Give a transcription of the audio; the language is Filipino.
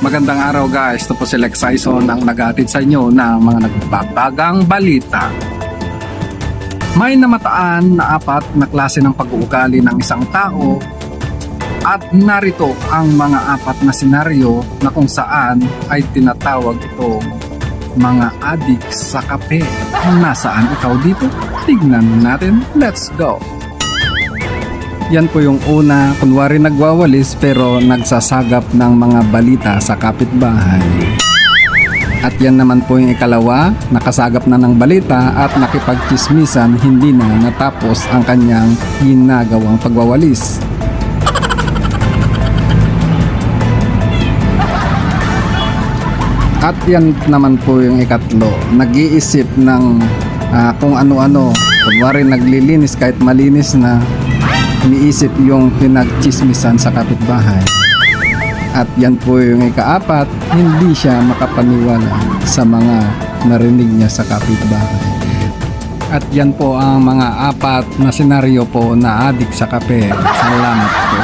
Magandang araw guys, ito po si Lex Saison ang nag-aatid sa inyo ng mga nagbabagang balita. May namataan na 4 na klase ng pag-uugali ng isang tao at narito ang mga 4 na senaryo na kung saan ay tinatawag itong mga adik sa kape. Nasaan ikaw dito? Tignan natin, let's go! Yan po yung una, kunwari nagwawalis pero nagsasagap ng mga balita sa kapitbahay. At yan naman po yung ikalawa, nakasagap na ng balita at nakipagchismisan, hindi na natapos ang kanyang ginagawang pagwawalis. At yan naman po yung ikatlo, nag-iisip ng kung ano-ano, kunwari naglilinis kahit malinis na, iniisip yung pinagchismisan sa kapitbahay. At yan po yung ikaapat, hindi siya makapaniwala sa mga narinig niya sa kapitbahay. At yan po ang mga 4 na senaryo po na adik sa kape. Salamat po.